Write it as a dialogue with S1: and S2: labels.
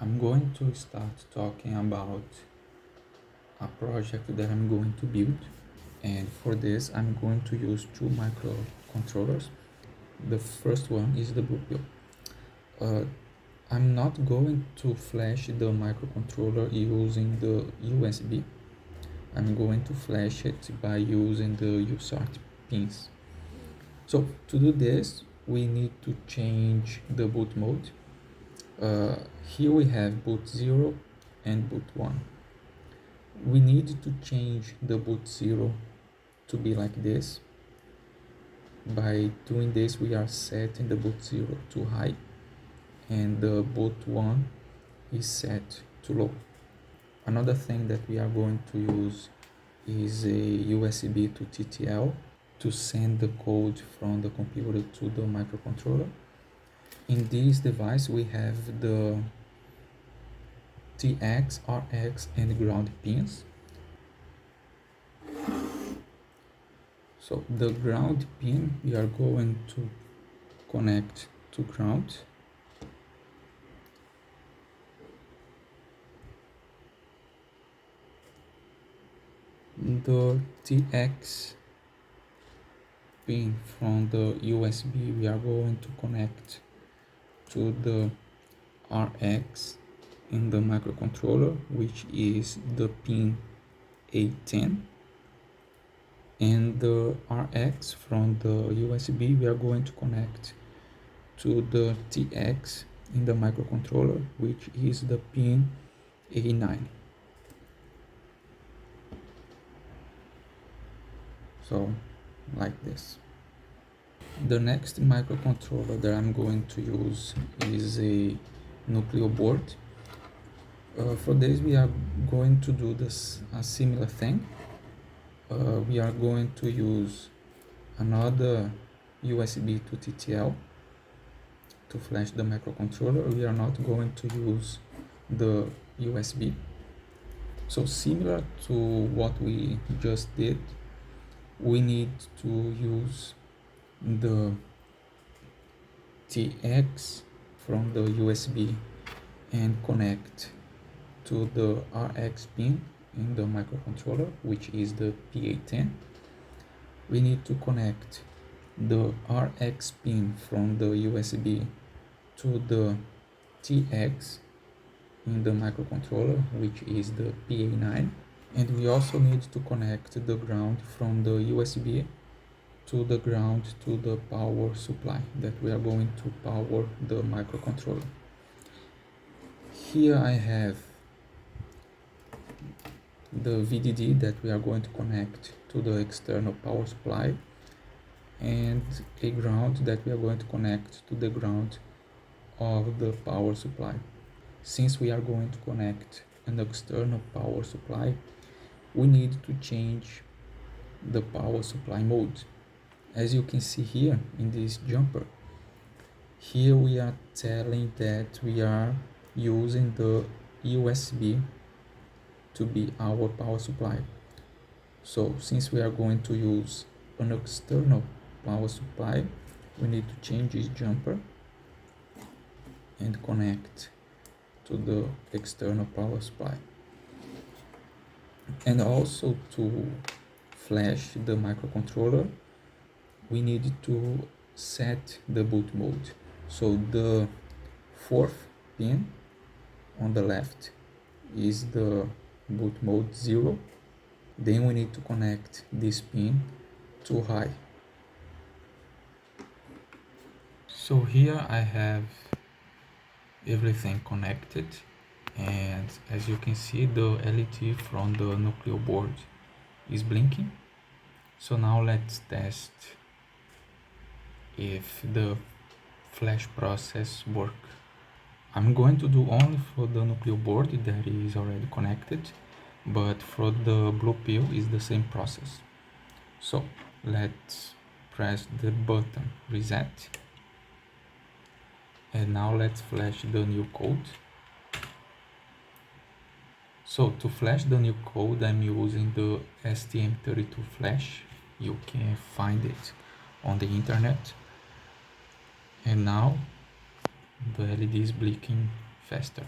S1: I'm going to start talking about a project that I'm going to build, and for this I'm going to use two microcontrollers. The first one is the nucleo. I'm not going to flash the microcontroller using the USB. I'm going to flash it by using the USART pins. So to do this, we need to change the boot mode. Here we have boot 0 and boot 1. We need to change the boot 0 to be like this. By doing this, we are setting the boot 0 to high and the boot 1 is set to low. Another thing that we are going to use is a USB to TTL to send the code from the computer to the microcontroller. In this device we have the TX, RX and ground pins. So the ground pin we are going to connect to ground. The TX pin from the USB we are going to connect to the RX in the microcontroller, which is the pin A10, and the RX from the USB we are going to connect to the TX in the microcontroller, which is the pin A9. So like this. The next microcontroller that I'm going to use is a nucleo board. For this we are going to do a similar thing. We are going to use another USB to TTL to flash the microcontroller. We are not going to use the USB. So similar to what we just did, we need to use the TX from the USB and connect to the RX pin in the microcontroller, which is the PA10. We need to connect the RX pin from the USB to the TX in the microcontroller, which is the PA9. And we also need to connect the ground from the USB to the ground to the power supply that we are going to power the microcontroller. Here I have the VDD that we are going to connect to the external power supply and a ground that we are going to connect to the ground of the power supply. Since we are going to connect an external power supply, we need to change the power supply mode. As you can see here in this jumper, here we are telling that we are using the USB to be our power supply. So since we are going to use an external power supply, we need to change this jumper and connect to the external power supply. And also to flash the microcontroller, we need to set the boot mode. So the fourth pin on the left is the boot mode 0. Then we need to connect this pin to high. So here I have everything connected, and as you can see, the LED from the nucleo board is blinking. So now let's test if the flash process work. I'm going to do only for the nucleo board that is already connected, but for the blue pill is the same process. So let's press the button reset, and now let's flash the new code. So to flash the new code, I'm using the stm32 flash. You can find it on the internet. And now the LED is blinking faster.